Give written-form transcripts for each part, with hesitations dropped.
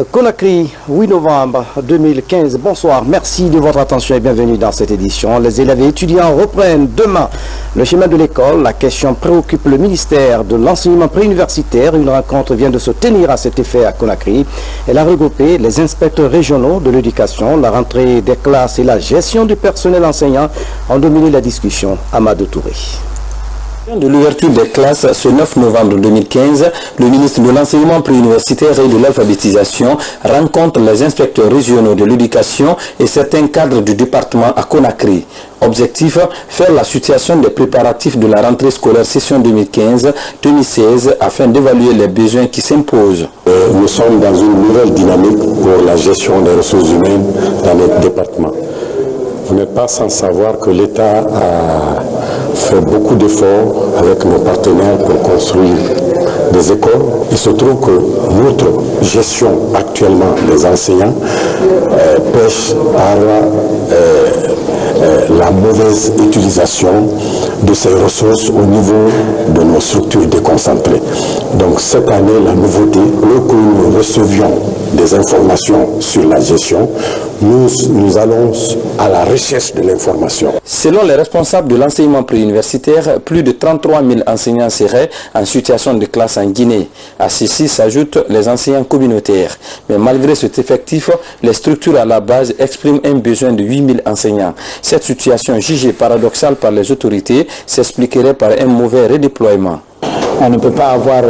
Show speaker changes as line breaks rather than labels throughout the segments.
Conakry, 8 novembre 2015. Bonsoir, merci de votre attention et bienvenue dans cette édition. Les élèves et étudiants reprennent demain le chemin de l'école. La question préoccupe le ministère de l'enseignement préuniversitaire. Une rencontre vient de se tenir à cet effet à Conakry. Elle a regroupé les inspecteurs régionaux de l'éducation. La rentrée des classes et la gestion du personnel enseignant ont dominé la discussion. Amadou Touré.
De l'ouverture des classes ce 9 novembre 2015, le ministre de l'enseignement préuniversitaire et de l'alphabétisation rencontre les inspecteurs régionaux de l'éducation et certains cadres du département à Conakry. Objectif, faire la situation des préparatifs de la rentrée scolaire session 2015-2016 afin d'évaluer les besoins qui s'imposent.
Nous sommes dans une nouvelle dynamique pour la gestion des ressources humaines dans notre département. Vous n'êtes pas sans savoir que l'État a fait beaucoup d'efforts avec nos partenaires pour construire des écoles. Il se trouve que notre gestion actuellement des enseignants pêche par la mauvaise utilisation de ces ressources au niveau de nos structures déconcentrées. Donc cette année, la nouveauté, lorsque nous recevions des informations sur la gestion, nous allons à la recherche de l'information.
Selon les responsables de l'enseignement préuniversitaire, plus de 33 000 enseignants seraient en situation de classe en Guinée. À ceci s'ajoutent les enseignants communautaires. Mais malgré cet effectif, les structures à la base expriment un besoin de 8 000 enseignants. Cette situation jugée paradoxale par les autorités s'expliquerait par un mauvais redéploiement.
On ne peut pas avoir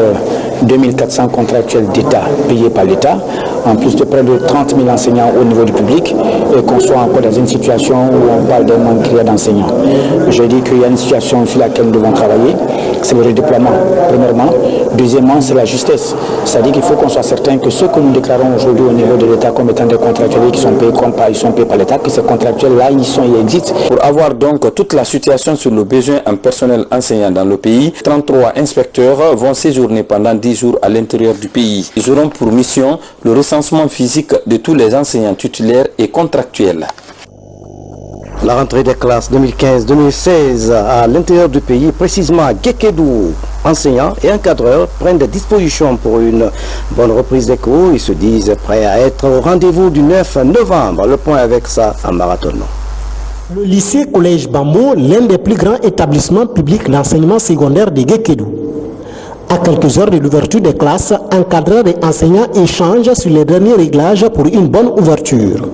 2400 contractuels d'État payés par l'État, en plus de près de 30 000 enseignants au niveau du public, et qu'on soit encore dans une situation où on parle d'un manque criant d'enseignants. Je dis qu'il y a une situation sur laquelle nous devons travailler, c'est le redéploiement, premièrement. Deuxièmement, c'est la justesse. C'est-à-dire qu'il faut qu'on soit certain que ceux que nous déclarons aujourd'hui au niveau de l'État comme étant des contractuels qui sont payés par l'État, que ces contractuels-là, ils existent.
Pour avoir donc toute la situation sur le besoin en personnel enseignant dans le pays, 33 inspecteurs vont séjourner pendant 10 jours à l'intérieur du pays. Ils auront pour mission le recensement physique de tous les enseignants titulaires et contractuels.
La rentrée des classes 2015-2016 à l'intérieur du pays, précisément à Guékédou, enseignants et encadreurs prennent des dispositions pour une bonne reprise des cours. Ils se disent prêts à être au rendez-vous du 9 novembre. Le point avec ça en marathon.
Le lycée Collège Bambo, l'un des plus grands établissements publics d'enseignement secondaire de Guékédou. À quelques heures de l'ouverture des classes, encadreurs et enseignants échangent sur les derniers réglages pour une bonne ouverture.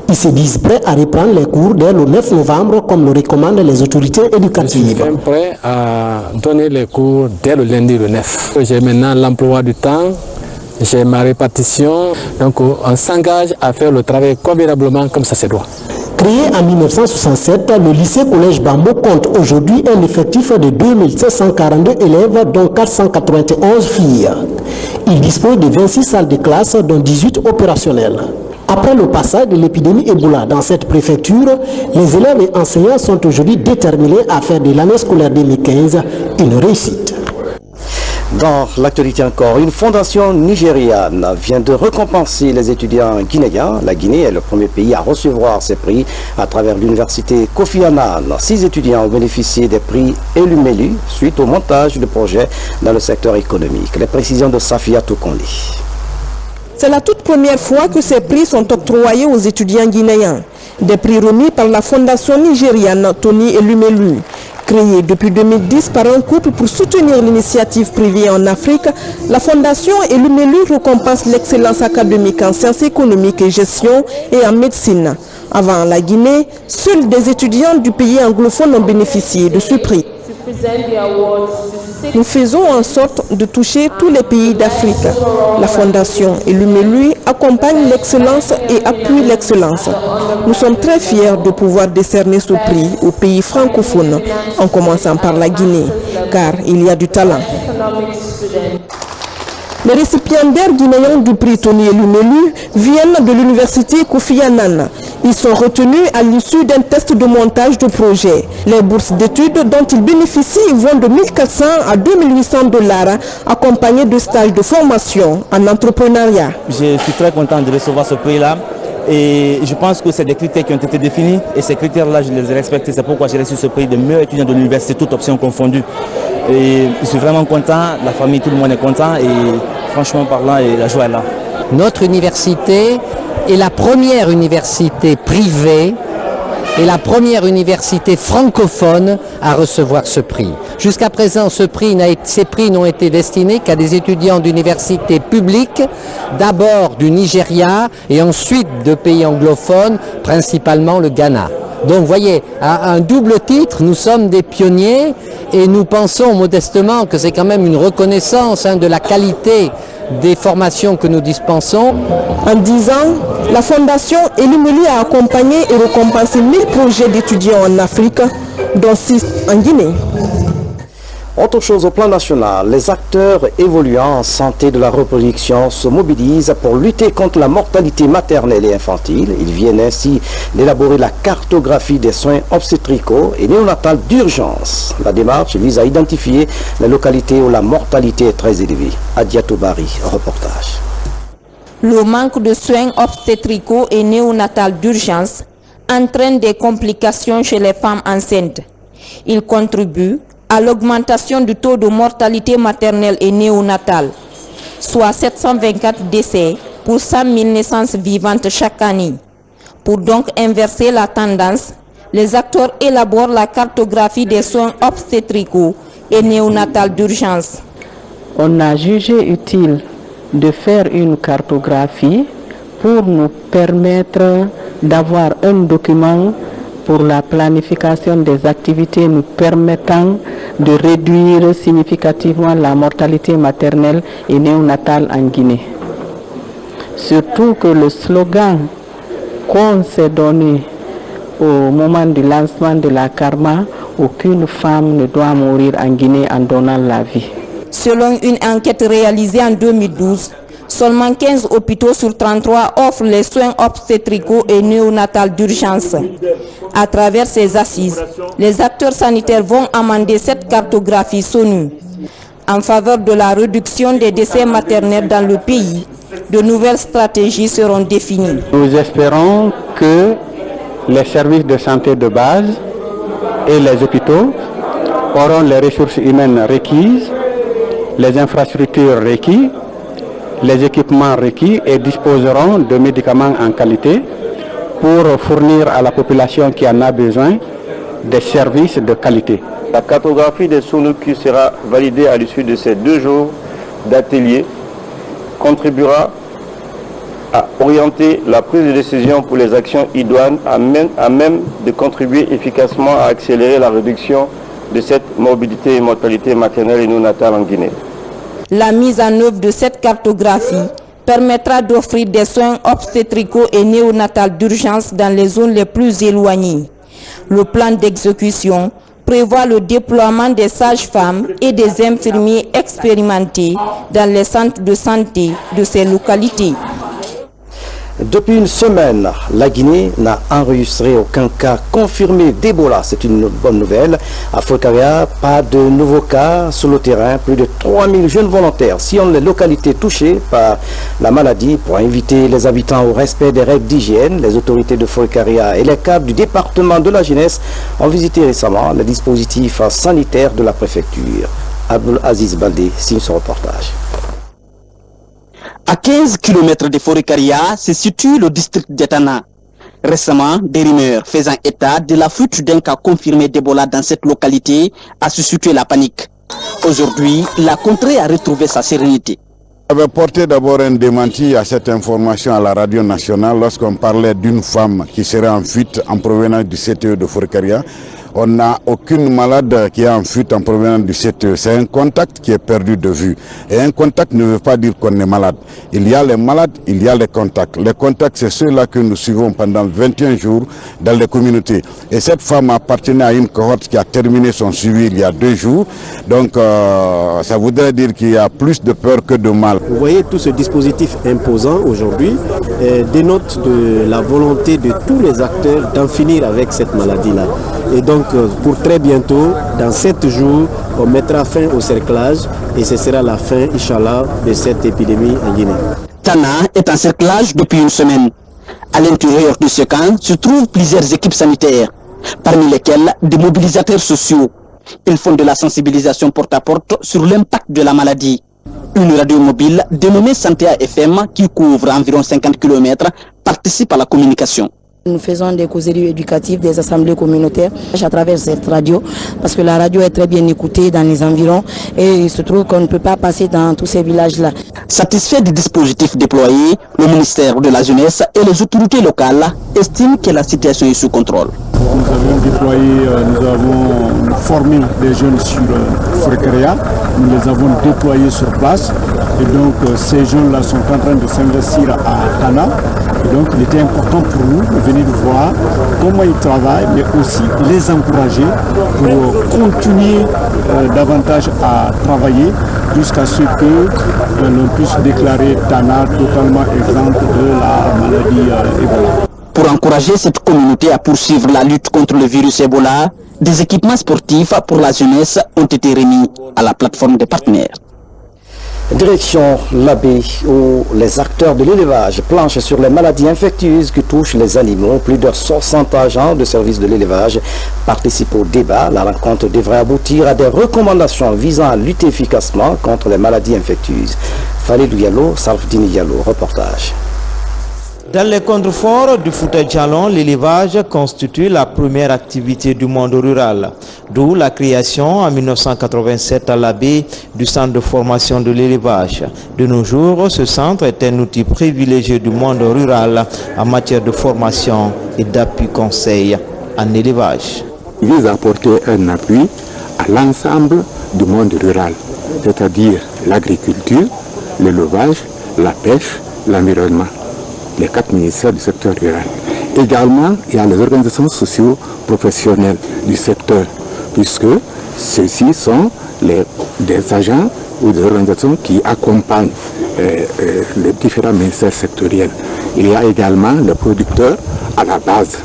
Ils se disent prêts à reprendre les cours dès le 9 novembre, comme le recommandent les autorités éducatives.
Je suis prêt à donner les cours dès le lundi le 9. J'ai maintenant l'emploi du temps, j'ai ma répartition, donc on s'engage à faire le travail convenablement comme ça se doit.
Créé en 1967, le lycée Collège Bambo compte aujourd'hui un effectif de 2742 élèves, dont 491 filles. Il dispose de 26 salles de classe, dont 18 opérationnelles. Après le passage de l'épidémie Ebola dans cette préfecture, les élèves et enseignants sont aujourd'hui déterminés à faire de l'année scolaire 2015 une réussite.
Dans l'actualité encore, une fondation nigériane vient de récompenser les étudiants guinéens. La Guinée est le premier pays à recevoir ces prix à travers l'université Kofi Annan. 6 étudiants ont bénéficié des prix Elumelu suite au montage de projets dans le secteur économique. Les précisions de Safia Toukondi.
C'est la toute première fois que ces prix sont octroyés aux étudiants guinéens. Des prix remis par la fondation nigériane Tony Elumelu. Créée depuis 2010 par un couple pour soutenir l'initiative privée en Afrique, la fondation Elumelu récompense l'excellence académique en sciences économiques et gestion et en médecine. Avant la Guinée, seuls des étudiants du pays anglophone ont bénéficié de ce prix. Nous faisons en sorte de toucher tous les pays d'Afrique. La fondation Elumelu accompagne l'excellence et appuie l'excellence. Nous sommes très fiers de pouvoir décerner ce prix aux pays francophones, en commençant par la Guinée, car il y a du talent. Les récipiendaires guinéens du prix Tony Elumelu viennent de l'université Kofi Annan. Ils sont retenus à l'issue d'un test de montage de projet. Les bourses d'études dont ils bénéficient vont de 1 400 à 2 800 $, accompagnés de stages de formation en entrepreneuriat.
Je suis très content de recevoir ce prix-là. Et je pense que c'est des critères qui ont été définis et ces critères-là, je les ai respectés. C'est pourquoi j'ai reçu ce prix de meilleur étudiant de l'université, toutes options confondues. Et je suis vraiment content, la famille, tout le monde est content et franchement parlant, la joie est là.
notre université est la première université privée et la première université francophone à recevoir ce prix. Jusqu'à présent, ces prix n'ont été destinés qu'à des étudiants d'universités publiques, d'abord du Nigeria et ensuite de pays anglophones, principalement le Ghana. Donc vous voyez, à un double titre, nous sommes des pionniers et nous pensons modestement que c'est quand même une reconnaissance de la qualité des formations que nous dispensons.
En 10 ans, la Fondation Elumelu a accompagné et récompensé 1000 projets d'étudiants en Afrique, dont 6 en Guinée.
Autre chose au plan national, les acteurs évoluant en santé de la reproduction se mobilisent pour lutter contre la mortalité maternelle et infantile. Ils viennent ainsi d'élaborer la cartographie des soins obstétricaux et néonatales d'urgence. La démarche vise à identifier les localités où la mortalité est très élevée. Adia Toubari, reportage.
Le manque de soins obstétricaux et néonatales d'urgence entraîne des complications chez les femmes enceintes. Il contribue à l'augmentation du taux de mortalité maternelle et néonatale, soit 724 décès pour 100 000 naissances vivantes chaque année. Pour donc inverser la tendance, les acteurs élaborent la cartographie des soins obstétricaux et néonatales d'urgence.
On a jugé utile de faire une cartographie pour nous permettre d'avoir un document pour la planification des activités nous permettant de réduire significativement la mortalité maternelle et néonatale en Guinée. Surtout que le slogan qu'on s'est donné au moment du lancement de la Karma, aucune femme ne doit mourir en Guinée en donnant la vie.
Selon une enquête réalisée en 2012, seulement 15 hôpitaux sur 33 offrent les soins obstétricaux et néonatales d'urgence. À travers ces assises, les acteurs sanitaires vont amender cette cartographie SONU. En faveur de la réduction des décès maternels dans le pays, de nouvelles stratégies seront définies.
Nous espérons que les services de santé de base et les hôpitaux auront les ressources humaines requises, les infrastructures requises, les équipements requis et disposeront de médicaments en qualité pour fournir à la population qui en a besoin des services de qualité.
La cartographie des SONU qui sera validée à l'issue de ces 2 jours d'atelier contribuera à orienter la prise de décision pour les actions idoines à même de contribuer efficacement à accélérer la réduction de cette morbidité et mortalité maternelle et néonatale en Guinée.
La mise en œuvre de cette cartographie permettra d'offrir des soins obstétricaux et néonatales d'urgence dans les zones les plus éloignées. Le plan d'exécution prévoit le déploiement des sages-femmes et des infirmiers expérimentés dans les centres de santé de ces localités.
Depuis une semaine, la Guinée n'a enregistré aucun cas confirmé d'Ebola. C'est une bonne nouvelle. À Forcaria, pas de nouveaux cas sur le terrain. Plus de 3000 jeunes volontaires sillonnent les localités touchées par la maladie pour inviter les habitants au respect des règles d'hygiène. Les autorités de Forcaria et les cadres du département de la jeunesse ont visité récemment les dispositifs sanitaires de la préfecture. Abdul Aziz Baldé signe son reportage.
À 15 km de Forcaria se situe le district d'Etana. Récemment, des rumeurs faisant état de la fuite d'un cas confirmé d'Ebola dans cette localité a suscité la panique. Aujourd'hui, la contrée a retrouvé sa sérénité.
J'avais porté d'abord un démenti à cette information à la radio nationale lorsqu'on parlait d'une femme qui serait en fuite en provenance du CTE de Forcaria. On n'a aucune malade qui est en fuite en provenance du CTE. C'est un contact qui est perdu de vue. Et un contact ne veut pas dire qu'on est malade. Il y a les malades, il y a les contacts. Les contacts, c'est ceux-là que nous suivons pendant 21 jours dans les communautés. Et cette femme appartenait à une cohorte qui a terminé son suivi il y a 2 jours. Donc, ça voudrait dire qu'il y a plus de peur que de mal.
Vous voyez, tout ce dispositif imposant aujourd'hui dénote de la volonté de tous les acteurs d'en finir avec cette maladie-là. Et donc, pour très bientôt, dans 7 jours, on mettra fin au cerclage et ce sera la fin, Inch'Allah, de cette épidémie en Guinée.
Tana est en cerclage depuis une semaine. À l'intérieur de ce camp se trouvent plusieurs équipes sanitaires, parmi lesquelles des mobilisateurs sociaux. Ils font de la sensibilisation porte à porte sur l'impact de la maladie. Une radio mobile dénommée Santé FM qui couvre environ 50 km participe à la communication.
Nous faisons des causeries éducatives, des assemblées communautaires à travers cette radio parce que la radio est très bien écoutée dans les environs et il se trouve qu'on ne peut pas passer dans tous ces villages-là.
Satisfait du dispositif déployé, le ministère de la Jeunesse et les autorités locales estiment que la situation est sous contrôle.
Nous avons déployé, nous avons formé des jeunes sur Forêt-Karia, nous les avons déployés sur place et donc ces jeunes-là sont en train de s'investir à Tana. Et donc il était important pour nous de venir voir comment ils travaillent, mais aussi les encourager pour continuer davantage à travailler jusqu'à ce que l'on puisse déclarer Tana totalement exempte de la maladie Ebola.
Pour encourager cette communauté à poursuivre la lutte contre le virus Ebola, des équipements sportifs pour la jeunesse ont été remis à la plateforme des partenaires.
Direction l'Abbé où les acteurs de l'élevage planchent sur les maladies infectieuses qui touchent les animaux. Plus de 60 agents de service de l'élevage participent au débat. La rencontre devrait aboutir à des recommandations visant à lutter efficacement contre les maladies infectieuses. Falidou Diallo, Salfdini Diallo, reportage.
Dans les contreforts du Fouta Djallon, l'élevage constitue la première activité du monde rural, d'où la création en 1987 à l'Abbé du centre de formation de l'élevage. De nos jours, ce centre est un outil privilégié du monde rural en matière de formation et d'appui conseil en élevage.
Il vise à apporter un appui à l'ensemble du monde rural, c'est-à-dire l'agriculture, l'élevage, la pêche, l'environnement. Les 4 ministères du secteur rural. Également, il y a les organisations socio-professionnelles du secteur, puisque ceux-ci sont des agents ou des organisations qui accompagnent les différents ministères sectoriels. Il y a également les producteurs à la base,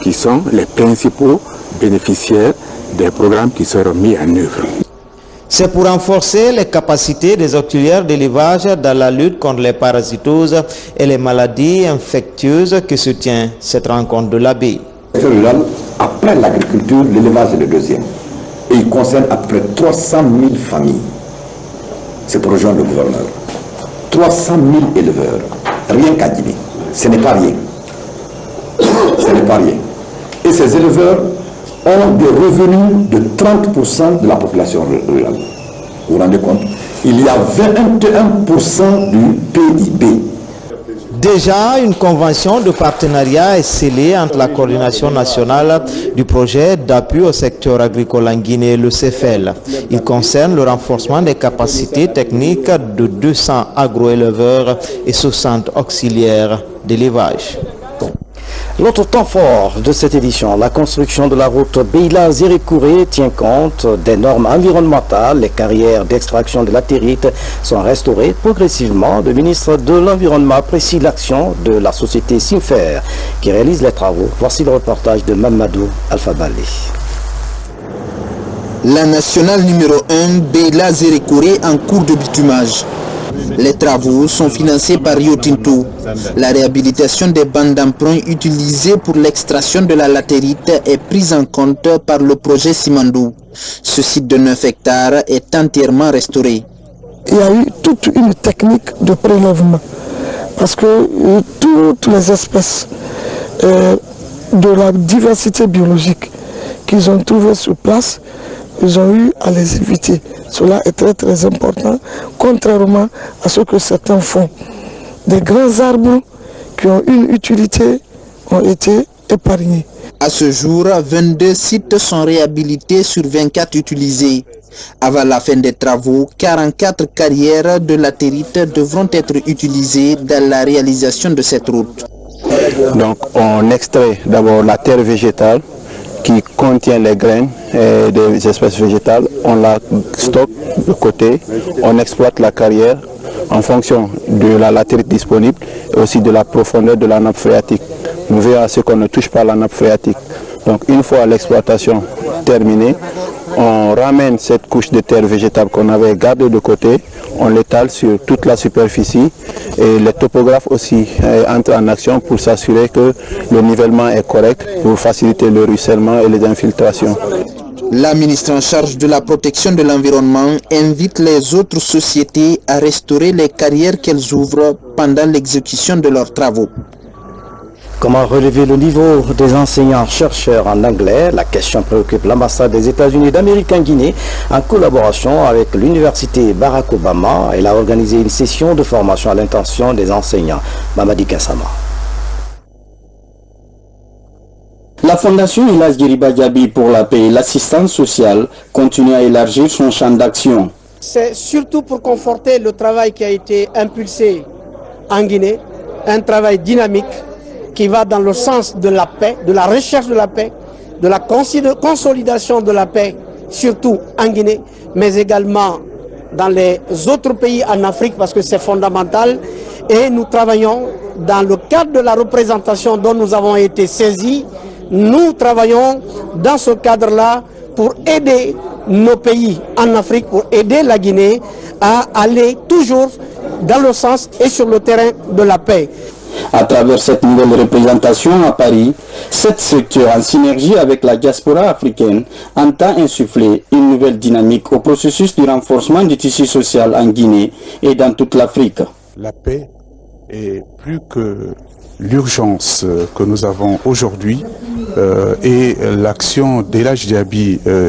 qui sont les principaux bénéficiaires des programmes qui seront mis en œuvre.
C'est pour renforcer les capacités des auxiliaires d'élevage dans la lutte contre les parasitoses et les maladies infectieuses que se tient cette rencontre de l'Abbé.
Le secteur rural, après l'agriculture, l'élevage est le deuxième. Et il concerne à peu près 300 000 familles. C'est pour rejoindre le gouverneur. 300 000 éleveurs, rien qu'à Guinée. Ce n'est pas rien. Ce n'est pas rien. Et ces éleveurs ont des revenus de 30% de la population rurale. Vous vous rendez compte? Il y a 21% du PIB.
Déjà, une convention de partenariat est scellée entre la coordination nationale du projet d'appui au secteur agricole en Guinée et le CEFEL. Il concerne le renforcement des capacités techniques de 200 agroéleveurs et 60 auxiliaires d'élevage.
L'autre temps fort de cette édition, la construction de la route Beila-Zérékouré tient compte des normes environnementales. Les carrières d'extraction de latérite sont restaurées progressivement. Le ministre de l'Environnement apprécie l'action de la société Simfer qui réalise les travaux. Voici le reportage de Mamadou Alphabali.
La nationale numéro 1 Beila-Zérékouré en cours de bitumage. Les travaux sont financés par Rio Tinto. La réhabilitation des bandes d'emprunt utilisées pour l'extraction de la latérite est prise en compte par le projet Simandou. Ce site de 9 hectares est entièrement restauré.
Il y a eu toute une technique de prélèvement parce que toutes les espèces de la diversité biologique qu'ils ont trouvées sur place, ils ont eu à les éviter. Cela est très très important, contrairement à ce que certains font. Des grands arbres qui ont une utilité ont été épargnés.
À ce jour, 22 sites sont réhabilités sur 24 utilisés. Avant la fin des travaux, 44 carrières de latérite devront être utilisées dans la réalisation de cette route.
Donc on extrait d'abord la terre végétale qui contient les graines des espèces végétales, on la stocke de côté, on exploite la carrière en fonction de la latérite disponible et aussi de la profondeur de la nappe phréatique. Nous veillons à ce qu'on ne touche pas la nappe phréatique. Donc une fois l'exploitation terminée, on ramène cette couche de terre végétale qu'on avait gardée de côté, on l'étale sur toute la superficie et les topographes aussi entrent en action pour s'assurer que le nivellement est correct, pour faciliter le ruissellement et les infiltrations.
La ministre en charge de la protection de l'environnement invite les autres sociétés à restaurer les carrières qu'elles ouvrent pendant l'exécution de leurs travaux.
Comment relever le niveau des enseignants-chercheurs en anglais? La question préoccupe l'ambassade des États-Unis d'Amérique en Guinée en collaboration avec l'université Barack Obama. Elle a organisé une session de formation à l'intention des enseignants. Mamadi Kassama.
La Fondation Elas Djeriba Diaby pour la paix et l'assistance sociale continue à élargir son champ d'action.
C'est surtout pour conforter le travail qui a été impulsé en Guinée, un travail dynamique qui va dans le sens de la paix, de la recherche de la paix, de la consolidation de la paix, surtout en Guinée, mais également dans les autres pays en Afrique parce que c'est fondamental. Et nous travaillons dans le cadre de la représentation dont nous avons été saisis. Nous travaillons dans ce cadre-là pour aider nos pays en Afrique, pour aider la Guinée à aller toujours dans le sens et sur le terrain de la paix.
À travers cette nouvelle représentation à Paris, cette structure en synergie avec la diaspora africaine entend insuffler une nouvelle dynamique au processus du renforcement du tissu social en Guinée et dans toute l'Afrique.
La paix est plus que l'urgence que nous avons aujourd'hui et l'action d'Elas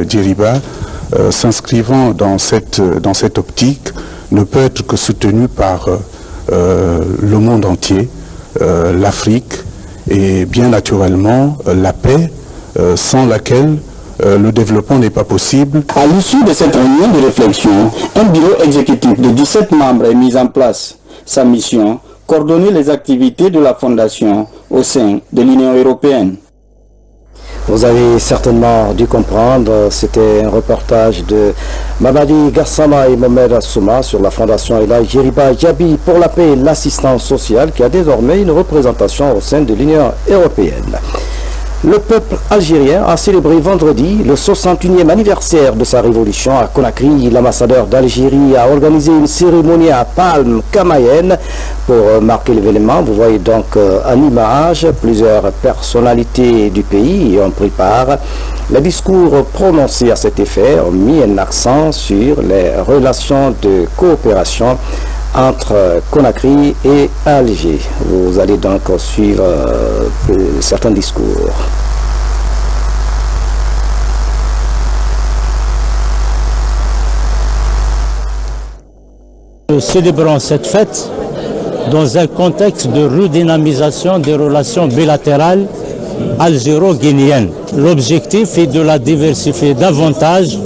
Djeriba s'inscrivant dans cette optique ne peut être que soutenue par le monde entier. L'Afrique et bien naturellement la paix sans laquelle le développement n'est pas possible.
À l'issue de cette réunion de réflexion, un bureau exécutif de 17 membres est mis en place. Sa mission, coordonner les activités de la Fondation au sein de l'Union européenne.
Vous avez certainement dû comprendre, c'était un reportage de Mamadi Gassama et Mohamed Assouma sur la Fondation Elas Djeriba Diaby pour la paix et l'assistance sociale qui a désormais une représentation au sein de l'Union européenne. Le peuple algérien a célébré vendredi le 61e anniversaire de sa révolution à Conakry. L'ambassadeur d'Algérie a organisé une cérémonie à Palm Kamayenne pour marquer l'événement. Vous voyez donc en image plusieurs personnalités du pays y ont pris part. Les discours prononcés à cet effet ont mis un accent sur les relations de coopération entre Conakry et Alger. Vous allez donc suivre certains discours.
Nous célébrons cette fête dans un contexte de redynamisation des relations bilatérales algéro-guinéennes. L'objectif est de la diversifier davantage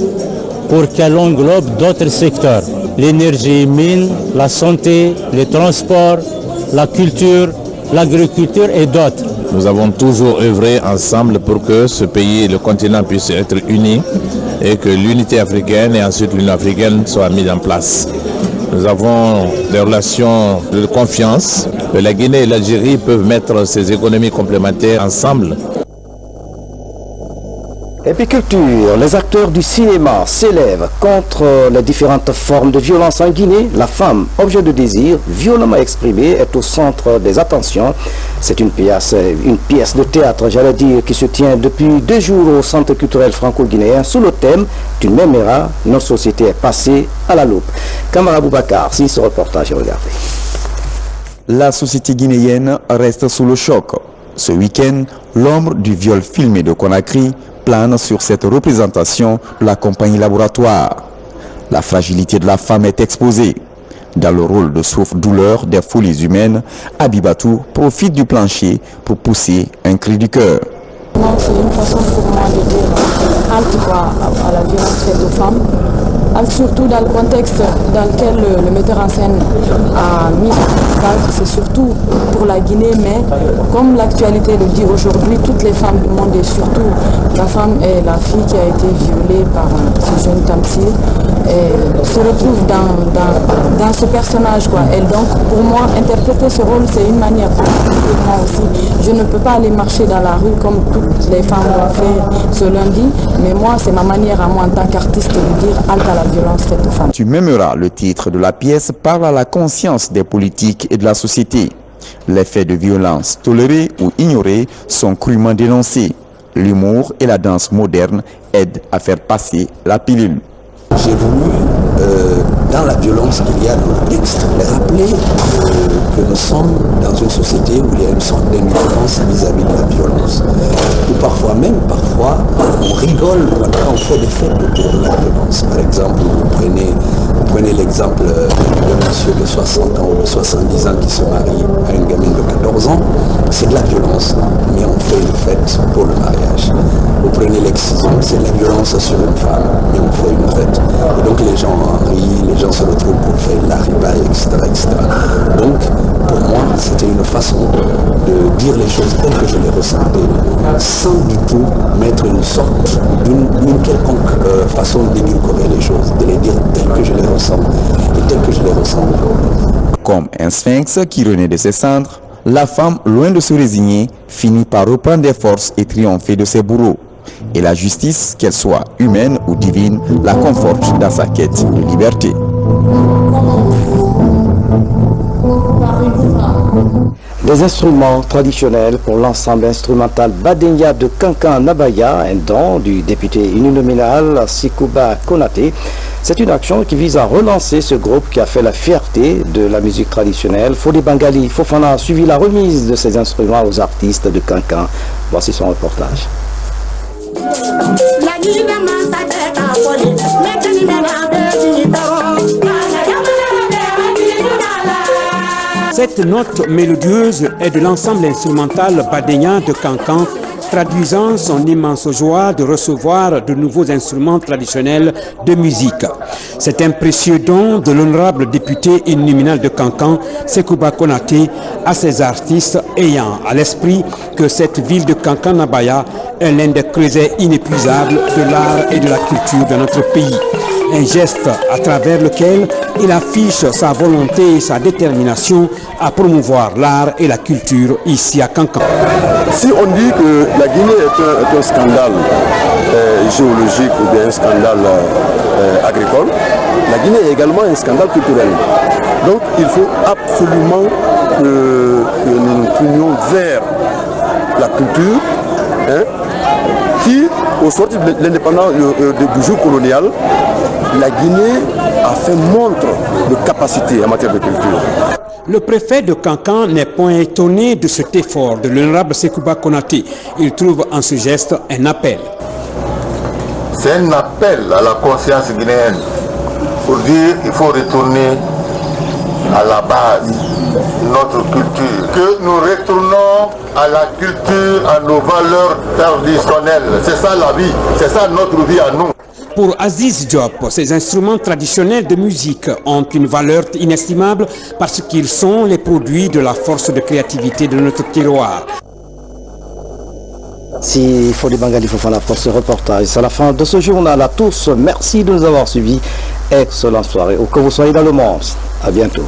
pour qu'elle englobe d'autres secteurs. L'énergie et mines, la santé, les transports, la culture, l'agriculture et d'autres.
Nous avons toujours œuvré ensemble pour que ce pays, le continent, puisse être uni et que l'unité africaine et ensuite l'Union africaine soient mises en place. Nous avons des relations de confiance que la Guinée et l'Algérie peuvent mettre ces économies complémentaires ensemble.
Épiculture, les acteurs du cinéma s'élèvent contre les différentes formes de violence en Guinée. La femme, objet de désir, violemment exprimée, est au centre des attentions. C'est une pièce de théâtre, j'allais dire, qui se tient depuis 2 jours au Centre culturel franco-guinéen sous le thème « Tu m'aimeras, notre société est passée à la loupe ». Kamara Boubacar, si ce reportage est regardé.
La société guinéenne reste sous le choc. Ce week-end, l'ombre du viol filmé de Conakry plane sur cette représentation de la compagnie Laboratoire. La fragilité de la femme est exposée. Dans le rôle de souffre-douleur des folies humaines, Abibatou profite du plancher pour pousser un cri du cœur.
C'est une façon pour moi de dire halte à la violence faite aux femmes, surtout dans le contexte dans lequel le metteur en scène a mis en place. C'est surtout pour la Guinée, mais comme l'actualité le dit aujourd'hui, toutes les femmes du monde et surtout la femme et la fille qui a été violée par ce jeune Tamsir se retrouve dans ce personnage, quoi. Et donc pour moi, interpréter ce rôle, c'est une manière pour moi aussi. Je ne peux pas aller marcher dans la rue comme toutes les femmes l'ont fait ce lundi, mais moi, c'est ma manière à moi en tant qu'artiste de dire halte à la violence faite aux femmes.
Tu m'aimeras, le titre de la pièce, parle à la conscience des politiques et de la société. Les faits de violence tolérés ou ignorés sont crûment dénoncés. l'humour et la danse moderne aident à faire passer la pilule.
J'ai voulu, dans la violence qu'il y a dans le texte, rappeler que nous sommes dans une société où il y a une sorte d'indifférence vis-à-vis de la violence. Ou parfois on rigole quand on fait des fêtes autour de la violence. Par exemple, vous prenez l'exemple d'un monsieur de 60 ans ou de 70 ans qui se marie à une gamine de 14 ans. C'est de la violence, mais on fait une fête pour le mariage. Vous prenez l'excision, c'est de la violence sur une femme, mais on fait une fête. Et donc les gens rient, les gens se retrouvent pour faire de la ripaille, etc., etc. Donc, pour moi, c'était une façon de dire les choses telles que je les ressentais, sans du tout mettre une sorte d'une quelconque façon d'édulcorer les choses, de les dire telles que je les ressens et telles que je les ressens aujourd'hui.
Comme un sphinx qui renaît de ses cendres, la femme, loin de se résigner, finit par reprendre des forces et triompher de ses bourreaux. Et la justice, qu'elle soit humaine ou divine, la conforte dans sa quête de liberté.
Des instruments traditionnels pour l'ensemble instrumental Badenya de Kankan Nabaya, un don du député uninominal Sekouba Konaté. C'est une action qui vise à relancer ce groupe qui a fait la fierté de la musique traditionnelle. Fodé Bangali Fofana a suivi la remise de ces instruments aux artistes de Kankan. Voici son reportage.
Cette note mélodieuse est de l'ensemble instrumental Badenya de Kankan, traduisant son immense joie de recevoir de nouveaux instruments traditionnels de musique. C'est un précieux don de l'honorable député uninominal de Kankan, Sekouba Konaté, à ces artistes, ayant à l'esprit que cette ville de Kankan Nabaya est l'un des creusets inépuisables de l'art et de la culture de notre pays. Un geste à travers lequel il affiche sa volonté et sa détermination à promouvoir l'art et la culture ici à Kankan.
Si on dit que la Guinée est un scandale géologique ou bien un scandale agricole, la Guinée est également un scandale culturel. Donc il faut absolument que nous nous tournions vers la culture, qui, au sortir de l'indépendance du joug colonial, la Guinée a fait montre de capacité en matière de culture.
Le préfet de Kankan n'est point étonné de cet effort de l'honorable Sekouba Konaté. Il trouve en ce geste un appel.
C'est un appel à la conscience guinéenne pour dire qu'il faut retourner à la base de notre culture, que nous retournons à la culture, à nos valeurs traditionnelles. C'est ça la vie, c'est ça notre vie à nous.
Pour Aziz Diop, ces instruments traditionnels de musique ont une valeur inestimable parce qu'ils sont les produits de la force de créativité de notre terroir.
Si Fodé Bangali Fofana pour ce reportage, c'est la fin de ce journal à tous. Merci de nous avoir suivis. Excellente soirée. Où que vous soyez dans le monde. À bientôt.